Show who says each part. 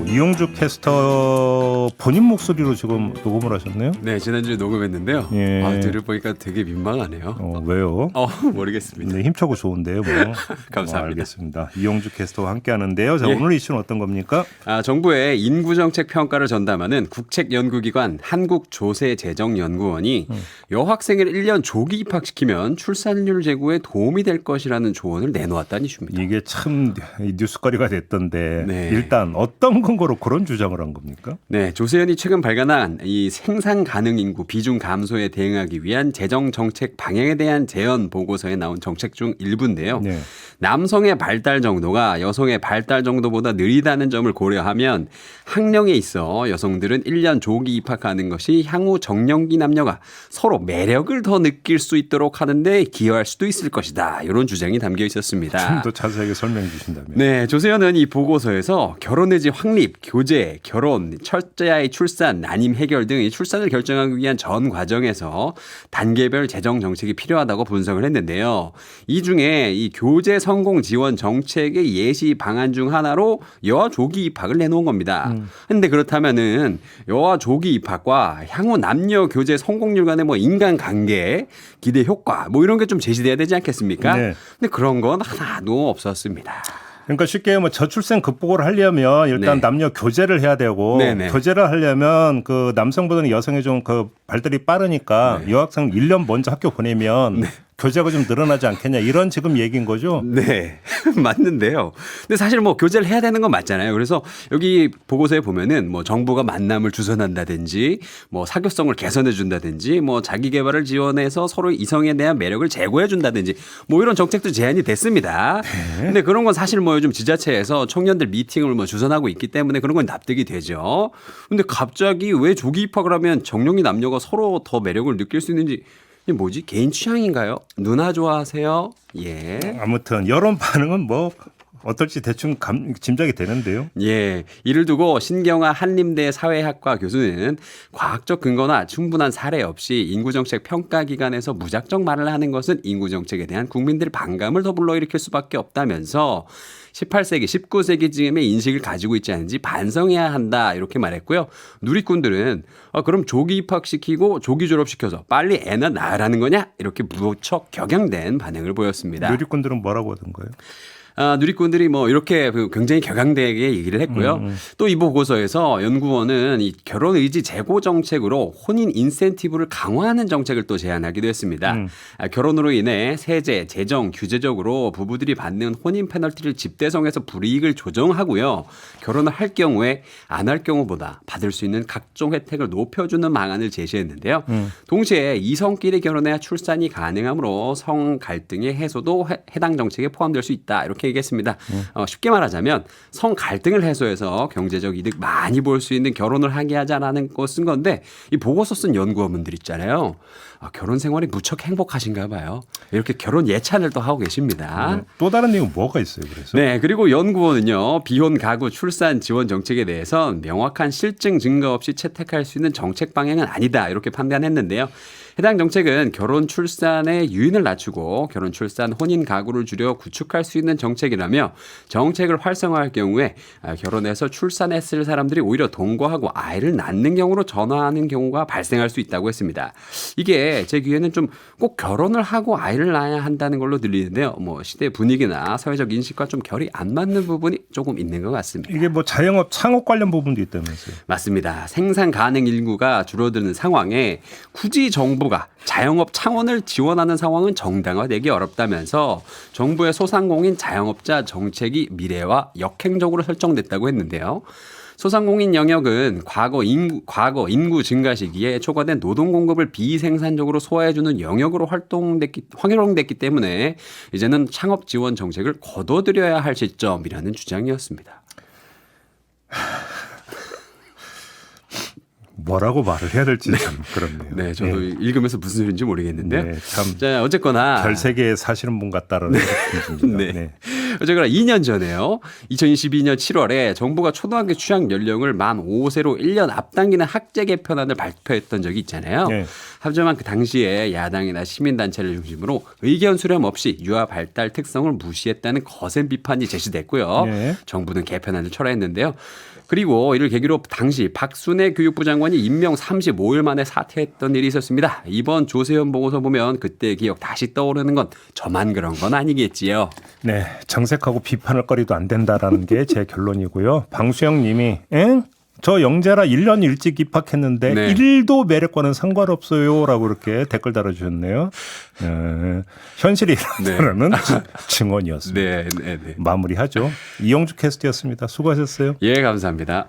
Speaker 1: 이용주 캐스터 본인 목소리로 지금 녹음을 하셨네요?
Speaker 2: 네, 지난주에 녹음했는데요.
Speaker 1: 예.
Speaker 2: 들어보니까 되게 민망하네요.
Speaker 1: 왜요?
Speaker 2: 모르겠습니다.
Speaker 1: 네, 힘차고 좋은데요. 뭐.
Speaker 2: 감사합니다.
Speaker 1: 알겠습니다. 이용주 캐스터와 함께 하는데요. 자,
Speaker 2: 예.
Speaker 1: 오늘 이슈는 어떤 겁니까?
Speaker 2: 정부의 인구정책 평가를 전담하는 국책연구기관 한국조세재정연구원이 여학생을 1년 조기 입학시키면 출산율 제고에 도움이 될 것이라는 조언을 내놓았다는 이슈입니다.
Speaker 1: 이게 참 뉴스거리가 됐던데
Speaker 2: 네.
Speaker 1: 일단 어떤 근거로 그런 주장을 한 겁니까?
Speaker 2: 네, 조세현이 최근 발간한 이 생산 가능 인구 비중 감소에 대응하기 위한 재정 정책 방향에 대한 제언 보고서에 나온 정책 중 일부인데요.
Speaker 1: 네.
Speaker 2: 남성의 발달 정도가 여성의 발달 정도보다 느리다는 점을 고려하면 학령에 있어 여성들은 1년 조기 입학하는 것이 향후 정년기 남녀가 서로 매력을 더 느낄 수 있도록 하는데 기여할 수도 있을 것이다. 이런 주장이 담겨 있었습니다.
Speaker 1: 좀 더 자세하게 설명해 주신다면.
Speaker 2: 네, 조세현은 이 보고서에서 결혼의지 확립, 교제, 결혼, 첫째 아이 출산, 난임 해결 등 출산을 결정하기 위한 전 과정에서 단계별 재정 정책이 필요하다고 분석을 했는데요. 이 중에 이 교제 성공 지원 정책의 예시 방안 중 하나로 여아 조기 입학을 내놓은 겁니다. 그런데 그렇다면은 여아 조기 입학과 향후 남녀 교제 성공률 간의 인간관계, 기대 효과 이런 게 좀 제시돼야 되지 않겠습니까?
Speaker 1: 네.
Speaker 2: 근데 그런 건 하나도 없었습니다.
Speaker 1: 그러니까 쉽게 저출생 극복을 하려면 일단
Speaker 2: 네.
Speaker 1: 남녀 교제를 해야 되고
Speaker 2: 네네.
Speaker 1: 교제를 하려면 그 남성보다는 여성이 좀 그 발달이 빠르니까 여학생 1년 먼저 학교 보내면 교제가 좀 늘어나지 않겠냐 이런 지금 얘기인 거죠?
Speaker 2: 네, 맞는데요. 근데 사실 교제를 해야 되는 건 맞잖아요. 그래서 여기 보고서에 보면은 정부가 만남을 주선한다든지 사교성을 개선해 준다든지 자기 개발을 지원해서 서로 이성에 대한 매력을 제고해 준다든지 이런 정책도 제안이 됐습니다. 근데 그런 건 사실 요즘 지자체에서 청년들 미팅을 주선하고 있기 때문에 그런 건 납득이 되죠. 근데 갑자기 왜 조기 입학을 하면 정년기 남녀가 서로 더 매력을 느낄 수 있는지 이게 뭐지? 개인 취향인가요? 누나 좋아하세요? 예.
Speaker 1: 아무튼 여론 반응은 어떨지 대충 짐작이 되는데요.
Speaker 2: 예. 이를 두고 신경아 한림대 사회학과 교수는 과학적 근거나 충분한 사례 없이 인구정책 평가기관에서 무작정 말을 하는 것은 인구정책에 대한 국민들의 반감을 더 불러일으킬 수밖에 없다면서 18세기, 19세기 즈음의 인식을 가지고 있지 않은지 반성해야 한다 이렇게 말했고요. 누리꾼들은 그럼 조기 입학시키고 조기 졸업시켜서 빨리 애나 낳으라는 거냐? 이렇게 무척 격양된 반응을 보였습니다.
Speaker 1: 누리꾼들은 뭐라고 하던가요?
Speaker 2: 누리꾼들이 이렇게 굉장히 격양되게 얘기를 했고요. 또 이 보고서에서 연구원은 이 결혼 의지 제고 정책으로 혼인 인센티브를 강화하는 정책을 또 제안하기도 했습니다. 결혼으로 인해 세제, 재정, 규제적으로 부부들이 받는 혼인 페널티를 집대성해서 불이익을 조정하고요. 결혼을 할 경우에 안 할 경우보다 받을 수 있는 각종 혜택을 높여주는 방안을 제시했는데요. 동시에 이성끼리 결혼해야 출산이 가능하므로 성 갈등의 해소도 해당 정책에 포함될 수 있다. 이렇게 얘기했습니다. 쉽게 말하자면 성 갈등을 해소해서 경제적 이득 많이 볼 수 있는 결혼을 하게 하자라는 거 쓴 건데 이 보고서 쓴 연구원분들 있잖아요. 결혼 생활이 무척 행복하신가 봐요. 이렇게 결혼 예찬을 또 하고 계십니다.
Speaker 1: 또 다른 내용은 뭐가 있어요? 그래서?
Speaker 2: 네, 그리고 연구원은요. 비혼 가구 출산 지원 정책에 대해선 명확한 실증 증거 없이 채택할 수 있는 정책 방향은 아니다. 이렇게 판단했는데요. 해당 정책은 결혼 출산의 유인을 낮추고 결혼 출산 혼인 가구를 줄여 구축할 수 있는 정책이라며 정책을 활성화할 경우에 결혼해서 출산했을 사람들이 오히려 동거하고 아이를 낳는 경우로 전환하는 경우가 발생할 수 있다고 했습니다. 이게 제 귀에는 좀 꼭 결혼을 하고 아이를 낳아야 한다는 걸로 들리는데요. 시대 분위기나 사회적 인식과 좀 결이 안 맞는 부분이 조금 있는 것 같습니다.
Speaker 1: 이게 자영업 창업 관련 부분도 있다면서요?
Speaker 2: 맞습니다. 생산 가능 인구가 줄어드는 상황에 굳이 정부가 자영업 창원을 지원하는 상황은 정당화되기 어렵다면서 정부의 소상공인 자영업자 정책이 미래와 역행적으로 설정됐다고 했는데요. 소상공인 영역은 과거 인구 증가 시기에 초과된 노동 공급을 비생산적으로 소화해주는 영역으로 활용됐기 때문에 이제는 창업 지원 정책을 거둬들여야 할 시점이라는 주장이었습니다.
Speaker 1: 뭐라고 말을 해야 될지 참 그렇네요.
Speaker 2: 네, 저도 읽으면서 무슨 소리인지 모르겠는데요.
Speaker 1: 네, 참
Speaker 2: 자, 어쨌거나
Speaker 1: 별 세계에 사시는 분 같다라는 느낌입니다.
Speaker 2: 네.
Speaker 1: 네.
Speaker 2: 어쨌거나 2년 전에요. 2022년 7월에 정부가 초등학교 취학 연령을 만 5세로 1년 앞당기는 학제 개편안을 발표했던 적이 있잖아요.
Speaker 1: 네.
Speaker 2: 하지만 그 당시에 야당이나 시민단체를 중심으로 의견 수렴 없이 유아 발달 특성을 무시했다는 거센 비판이 제시됐고요.
Speaker 1: 네.
Speaker 2: 정부는 개편안을 철회했는데요. 그리고 이를 계기로 당시 박순애 교육부 장관이 임명 35일 만에 사퇴했던 일이 있었습니다. 이번 조세현 보고서 보면 그때 기억 다시 떠오르는 건 저만 그런 건 아니겠지요.
Speaker 1: 네, 정색하고 비판할 거리도 안 된다라는 게 제 결론이고요. 방수영 님이 엥? 저 영재라 1년 일찍 입학했는데
Speaker 2: 네.
Speaker 1: 1도 매력과는 상관없어요 라고 이렇게 댓글 달아주셨네요. 현실이라는 증언이었습니다.
Speaker 2: 네.
Speaker 1: 마무리하죠. 이영주 캐스트였습니다. 수고하셨어요.
Speaker 2: 예, 감사합니다.